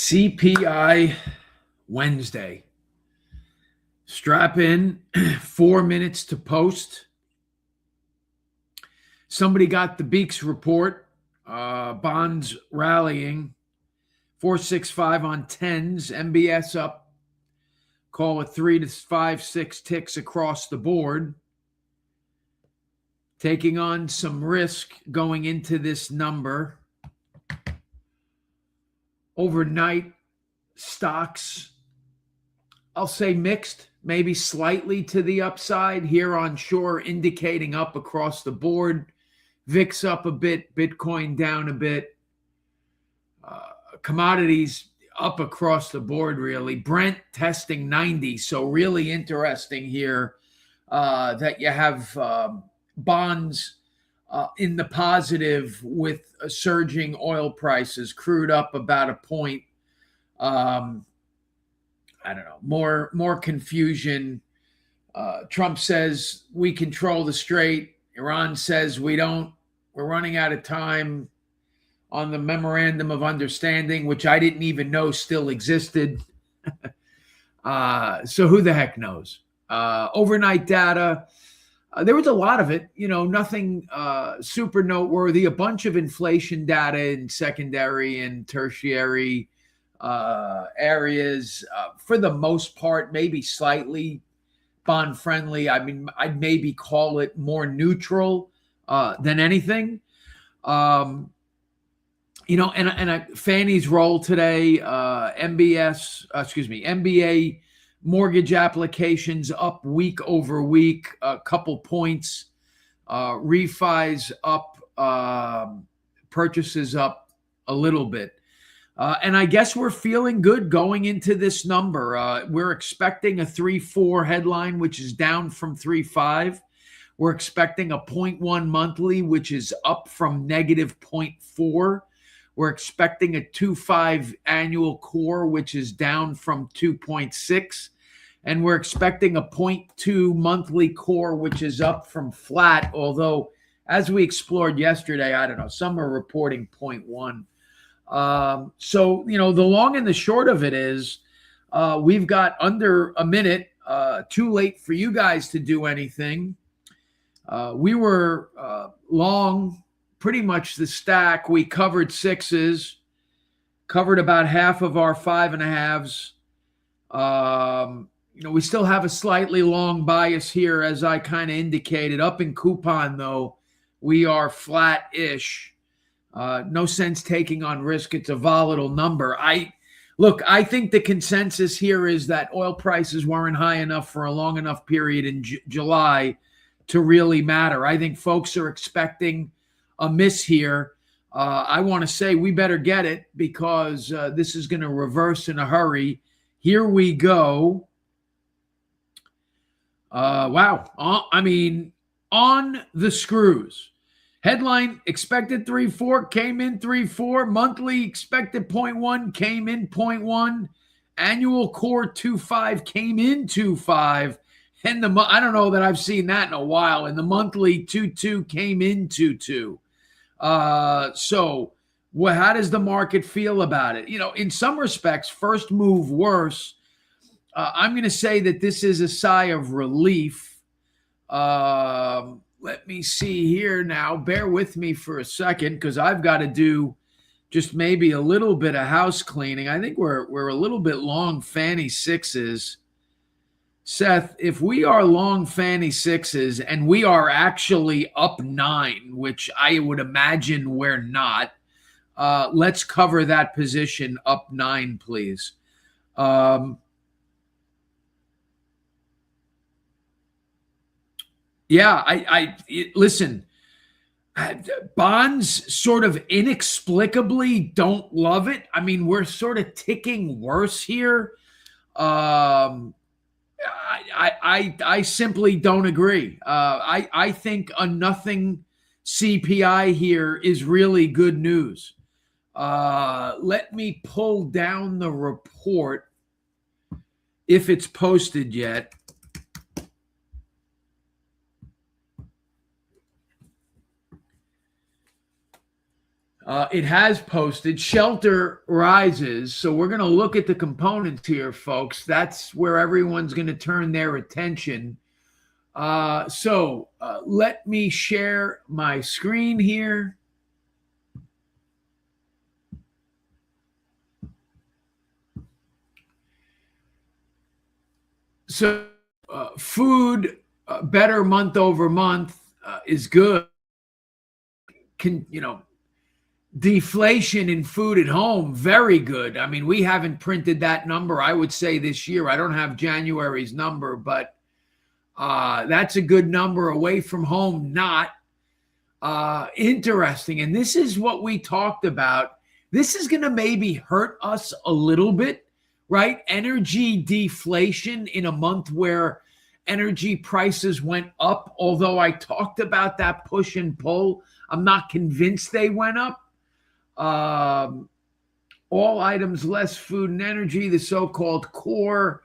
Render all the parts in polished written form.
CPI Wednesday. Strap in, 4 minutes to post. Somebody got the Beeks report. Bonds rallying. 465 on 10s. MBS up. Call it 3 to 5, 6 ticks across the board. Taking on some risk going into this number. Overnight stocks, I'll say mixed, maybe slightly to the upside. Here onshore indicating up across the board. VIX up a bit, Bitcoin down a bit. Commodities up across the board, really. Brent testing 90, so really interesting here that you have bonds in the positive with surging oil prices. Crude up about a point. I don't know, more confusion. Trump says we control the strait. Iran says we don't. We're running out of time on the memorandum of understanding, which I didn't even know still existed. So who the heck knows? Overnight data. There was a lot of it, nothing super noteworthy. A bunch of inflation data in secondary and tertiary areas. For the most part, maybe slightly bond friendly. I mean, I'd maybe call it more neutral than anything. And Fannie's roll today, MBA mortgage applications up week over week, a couple points. Refis up, purchases up a little bit. And I guess we're feeling good going into this number. We're expecting a 3.4 headline, which is down from 3.5. We're expecting a 0.1 monthly, which is up from negative 0.4. We're expecting a 2.5 annual core, which is down from 2.6. And we're expecting a 0.2 monthly core, which is up from flat. Although, as we explored yesterday, I don't know, some are reporting 0.1. So, the long and the short of it is we've got under a minute, too late for you guys to do anything. We were long, pretty much the stack. We covered sixes, covered about half of our 5.5s. We still have a slightly long bias here, as I kind of indicated. Up in coupon, though, we are flat-ish. No sense taking on risk. It's a volatile number. I think the consensus here is that oil prices weren't high enough for a long enough period in July to really matter. I think folks are expecting a miss here. I want to say we better get it because this is going to reverse in a hurry. Here we go. Wow. On the screws. Headline expected 3.4, came in 3.4. Monthly expected 0.1, came in 0.1. Annual core 2.5, came in 2.5. And I don't know that I've seen that in a while. And the monthly 2.2 came in 2.2. So how does the market feel about it? In some respects, first move worse. I'm going to say that this is a sigh of relief. Let me see here now. Bear with me for a second because I've got to do just maybe a little bit of house cleaning. I think we're a little bit long Fannie sixes. Seth, if we are long Fannie sixes and we are actually up 9, which I would imagine we're not, let's cover that position up 9, please. Listen, bonds sort of inexplicably don't love it. I mean, we're sort of ticking worse here. I simply don't agree. I think a nothing CPI here is really good news. Let me pull down the report if it's posted yet. It has posted. Shelter rises. So we're going to look at the components here, folks. That's where everyone's going to turn their attention. So let me share my screen here. So food better month over month is good. Deflation in food at home, very good. I mean, we haven't printed that number, I would say, this year. I don't have January's number, but that's a good number. Away from home, not. Interesting. And this is what we talked about. This is going to maybe hurt us a little bit, right? Energy deflation in a month where energy prices went up. Although I talked about that push and pull, I'm not convinced they went up. All items less food and energy, the so-called core,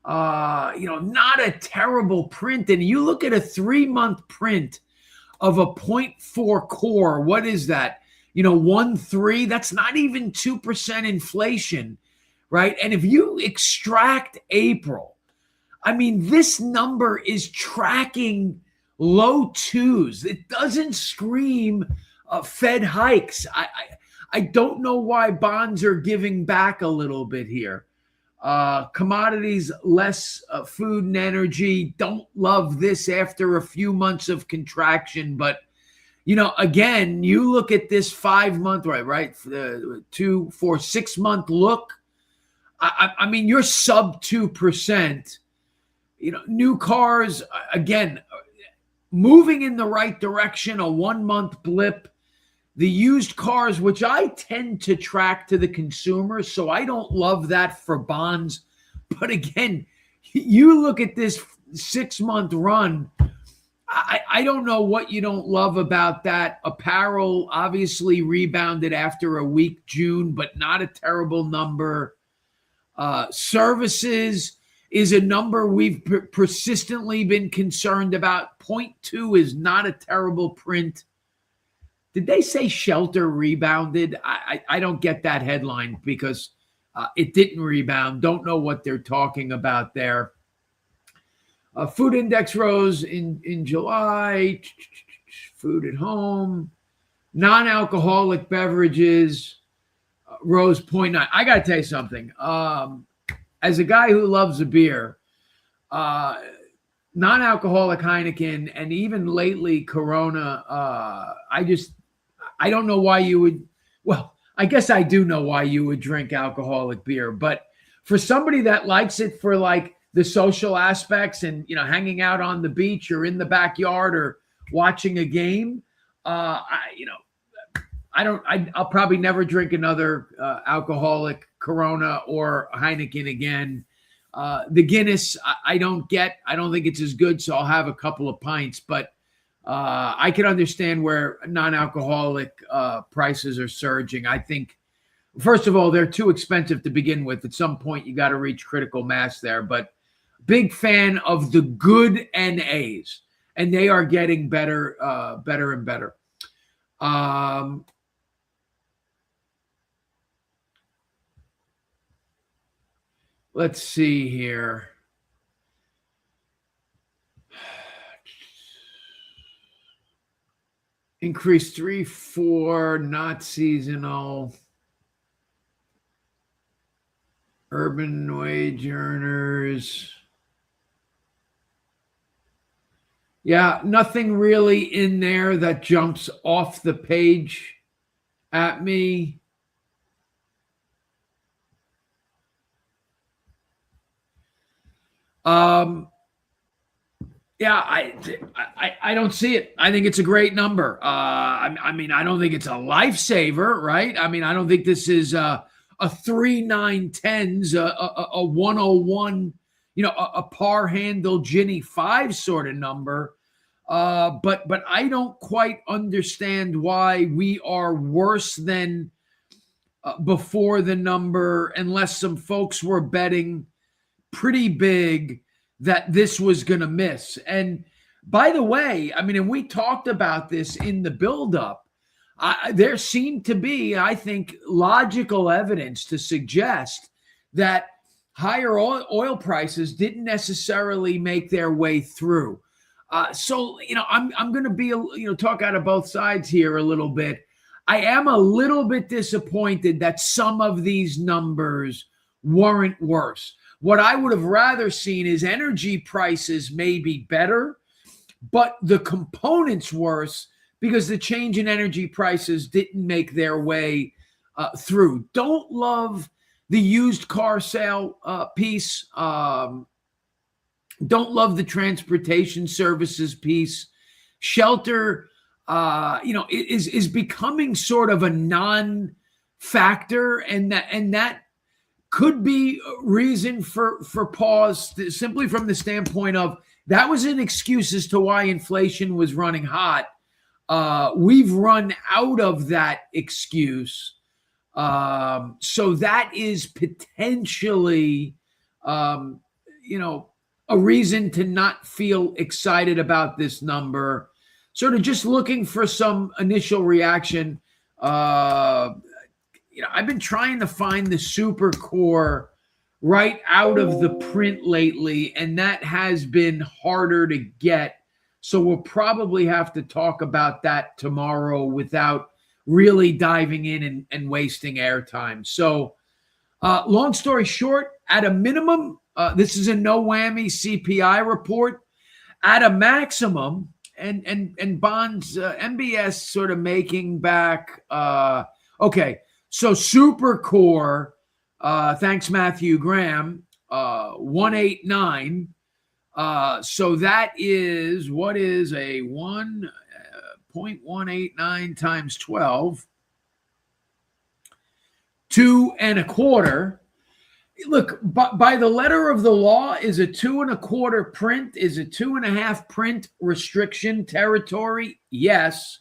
not a terrible print. And you look at a 3-month print of a 0.4 core. What is that? 1.3, that's not even 2% inflation, right? And if you extract April, I mean, this number is tracking low twos. It doesn't scream Fed hikes. I don't know why bonds are giving back a little bit here. Commodities, less food and energy. Don't love this after a few months of contraction. But, again, you look at this 5-month, right? 2, 4, 6-month look. I mean, you're sub 2%. New cars, again, moving in the right direction, a 1-month blip. The used cars, which I tend to track to the consumer, so I don't love that for bonds. But again, you look at this 6-month run, I don't know what you don't love about that. Apparel obviously rebounded after a weak June, but not a terrible number. Services is a number we've persistently been concerned about. 0.2 is not a terrible print. Did they say shelter rebounded? I don't get that headline because it didn't rebound. Don't know what they're talking about there. Food index rose in July. Food at home. Non-alcoholic beverages rose 0.9. I got to tell you something. As a guy who loves a beer, non-alcoholic Heineken and even lately Corona, I don't know why you would. Well, I guess I do know why you would drink alcoholic beer, but for somebody that likes it for like the social aspects and hanging out on the beach or in the backyard or watching a game, I'll probably never drink another alcoholic Corona or Heineken again. The Guinness, I don't think it's as good, so I'll have a couple of pints, but I can understand where non-alcoholic prices are surging. I think, first of all, they're too expensive to begin with. At some point, you got to reach critical mass there. But big fan of the good NAs, and they are getting better and better. Let's see here. Increase 3, 4, not seasonal. Urban wage earners. Yeah, nothing really in there that jumps off the page at me. Yeah, I don't see it. I think it's a great number. I mean, I don't think it's a lifesaver, right? I mean, I don't think this is a 3, 9, 10s, a 101, a par handle Ginny 5 sort of number. But I don't quite understand why we are worse than before the number, unless some folks were betting pretty big that this was going to miss. And by the way, I mean, and we talked about this in the buildup. There seemed to be, I think, logical evidence to suggest that higher oil prices didn't necessarily make their way through. So, I'm going to be, talk out of both sides here a little bit. I am a little bit disappointed that some of these numbers weren't worse. What I would have rather seen is energy prices may be better, but the components worse because the change in energy prices didn't make their way through. Don't love the used car sale piece. Don't love the transportation services piece. Shelter, is becoming sort of a non-factor, and that could be a reason for pause, simply from the standpoint of that was an excuse as to why inflation was running hot. We've run out of that excuse. So that is potentially, a reason to not feel excited about this number. Sort of just looking for some initial reaction. I've been trying to find the super core right out of the print lately, and that has been harder to get. So we'll probably have to talk about that tomorrow without really diving in and wasting airtime. So long story short, at a minimum, this is a no whammy CPI report. At a maximum, and bonds, MBS sort of making back. Okay, so super core, thanks Matthew Graham, 189. So that is, what is a 1.189 times 12? 2.25. Look, by the letter of the law, is a 2.25 print, is a 2.5 print restriction territory? Yes.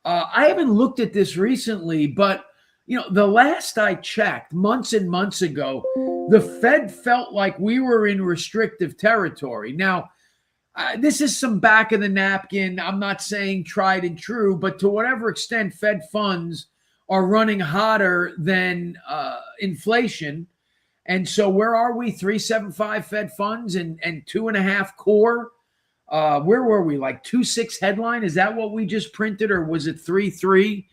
I haven't looked at this recently, but the last I checked, months and months ago, the Fed felt like we were in restrictive territory. Now, this is some back of the napkin. I'm not saying tried and true, but to whatever extent Fed funds are running hotter than inflation. And so where are we? 3.75 Fed funds and 2.5 core. Where were we? Like 2.6 headline? Is that what we just printed, or was it 3.3?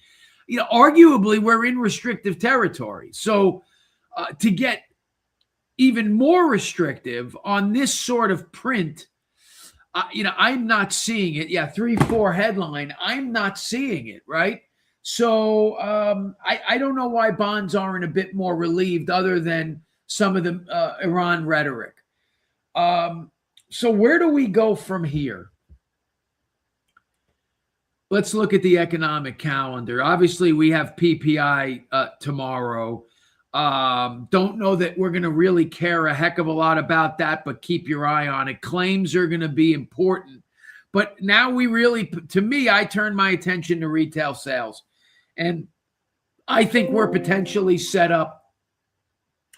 Arguably we're in restrictive territory. So to get even more restrictive on this sort of print, I'm not seeing it. Yeah, 3.4 headline. I'm not seeing it, right? So I don't know why bonds aren't a bit more relieved, other than some of the Iran rhetoric. So where do we go from here? Let's look at the economic calendar. Obviously, we have PPI tomorrow. Don't know that we're going to really care a heck of a lot about that, but keep your eye on it. Claims are going to be important. But now to me, I turn my attention to retail sales. And I think we're potentially set up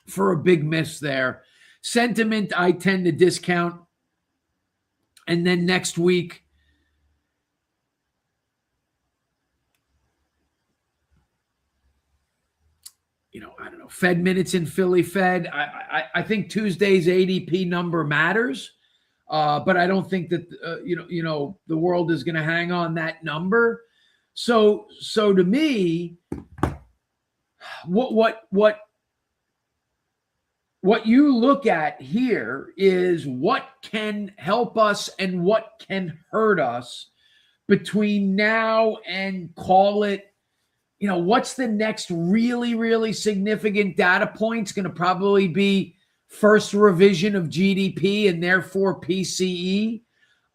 for a big miss there. Sentiment, I tend to discount. And then next week, I don't know, Fed minutes in Philly Fed. I think Tuesday's ADP number matters, but I don't think that the world is going to hang on that number. So to me, what you look at here is what can help us and what can hurt us between now and, call it, what's the next really, really significant data point? It's going to probably be first revision of GDP and therefore PCE.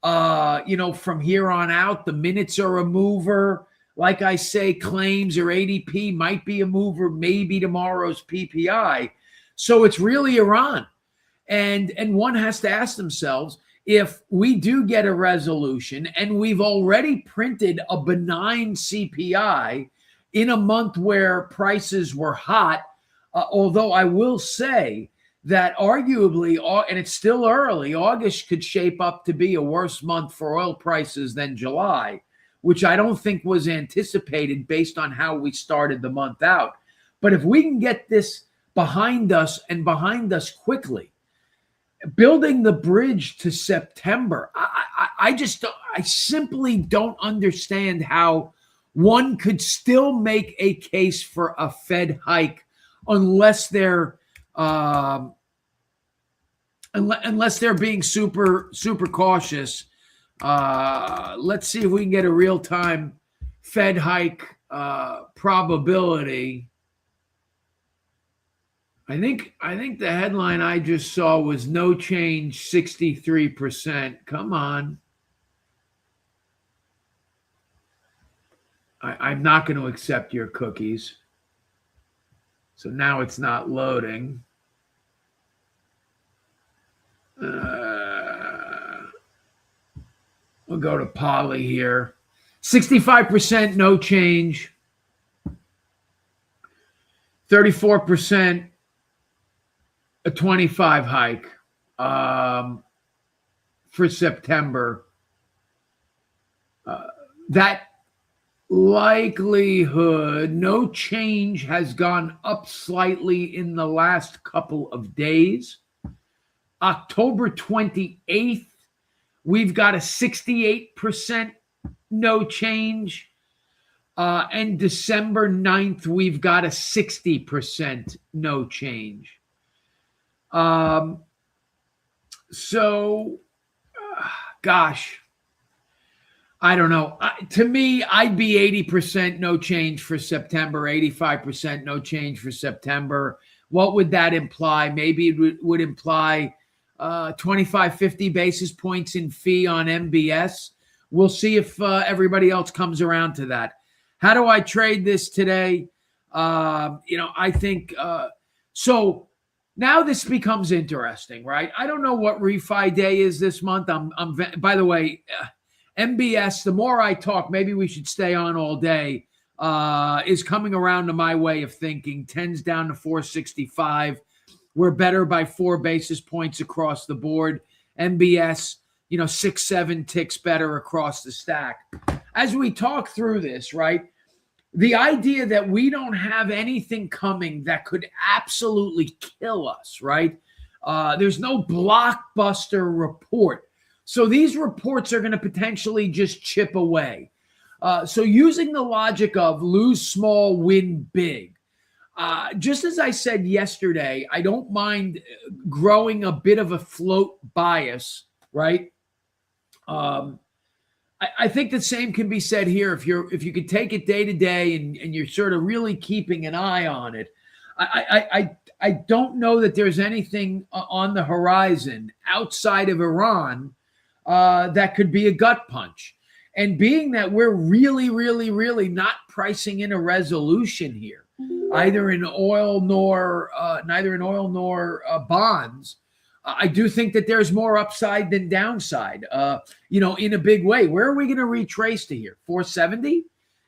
From here on out, the minutes are a mover. Like I say, claims or ADP might be a mover, maybe tomorrow's PPI. So it's really Iran. And one has to ask themselves, if we do get a resolution, and we've already printed a benign CPI in a month where prices were hot, although I will say that arguably, and it's still early, August could shape up to be a worse month for oil prices than July, which I don't think was anticipated based on how we started the month out. But if we can get this behind us and behind us quickly, building the bridge to September, I simply don't understand how one could still make a case for a Fed hike unless they're being super cautious. Let's see if we can get a real-time Fed hike probability. I think the headline I just saw was no change, 63%. Come on. I'm not going to accept your cookies. So now it's not loading. We'll go to Polly here. 65% no change. 34% a 25 hike for September. That likelihood, no change, has gone up slightly in the last couple of days. October 28th, we've got a 68% no change. And December 9th, we've got a 60% no change. Gosh, I don't know. To me, I'd be 80% no change for September, 85% no change for September. What would that imply? Maybe it would imply 25, 50 basis points in fee on MBS. We'll see if everybody else comes around to that. How do I trade this today? I think so. Now this becomes interesting, right? I don't know what refi day is this month. By the way, MBS, the more I talk, maybe we should stay on all day, is coming around to my way of thinking. 10's down to 465. We're better by 4 basis points across the board. MBS, 6, 7 ticks better across the stack. As we talk through this, right, the idea that we don't have anything coming that could absolutely kill us, right? There's no blockbuster report. So these reports are going to potentially just chip away. So using the logic of lose small, win big. Just as I said yesterday, I don't mind growing a bit of a float bias, right? I think the same can be said here. If you could take it day to day and you're sort of really keeping an eye on it, I don't know that there's anything on the horizon outside of Iran that could be a gut punch. And being that we're really, really, really not pricing in a resolution here, neither in oil nor bonds. I do think that there's more upside than downside, in a big way. Where are we going to retrace to here? 470?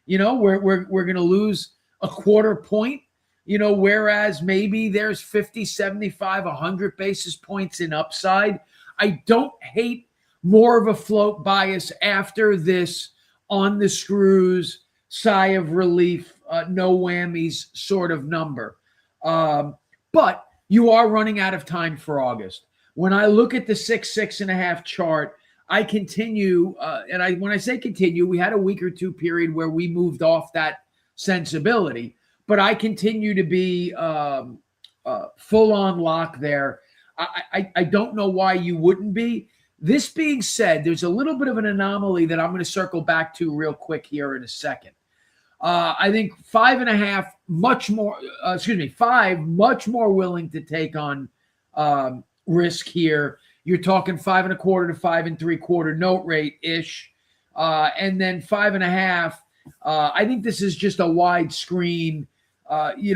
We're going to lose a quarter point, whereas maybe there's 50, 75, 100 basis points in upside. I don't hate more of a float bias after this on the screws, sigh of relief, no whammies sort of number. But you are running out of time for August. When I look at the 6.5 chart, I continue, when I say continue, we had a week or two period where we moved off that sensibility, but I continue to be full on lock there. I don't know why you wouldn't be. This being said, there's a little bit of an anomaly that I'm going to circle back to real quick here in a second. I think 5.5, five, much more willing to take on risk here. You're talking 5.25 to 5.75 note rate ish, and then 5.5. I think this is just a wide screen. I'm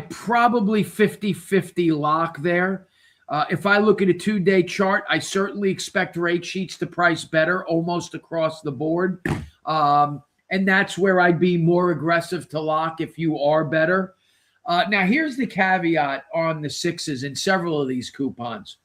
probably 50-50 lock there. If I look at a 2-day chart, I certainly expect rate sheets to price better almost across the board. And that's where I'd be more aggressive to lock if you are better. Now, here's the caveat on the sixes in several of these coupons.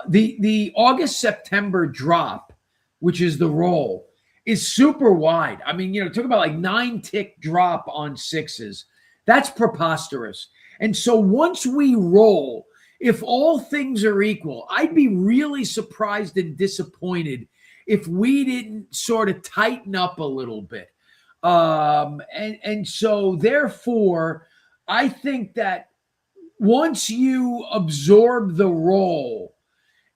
The August-September drop which is the roll, is super wide. I mean, talk about like 9-tick drop on 6s. That's preposterous. And so once we roll, if all things are equal, I'd be really surprised and disappointed if we didn't sort of tighten up a little bit. And so therefore, I think that once you absorb the roll,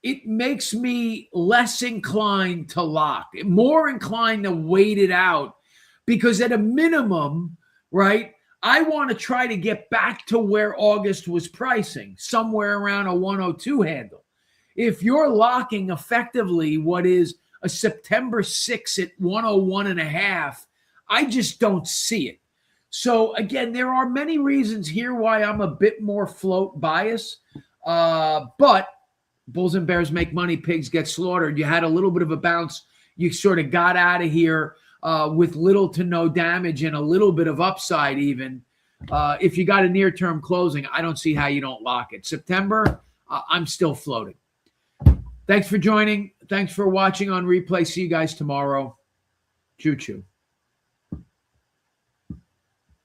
it makes me less inclined to lock, more inclined to wait it out, because at a minimum, right, I want to try to get back to where August was pricing, somewhere around a 102 handle. If you're locking effectively what is a September 6 at 101.5, I just don't see it. So again, there are many reasons here why I'm a bit more float bias, but Bulls and Bears make money, pigs get slaughtered. You had a little bit of a bounce. You sort of got out of here with little to no damage and a little bit of upside even. If you got a near-term closing, I don't see how you don't lock it. September, I'm still floating. Thanks for joining. Thanks for watching on replay. See you guys tomorrow. Choo-choo.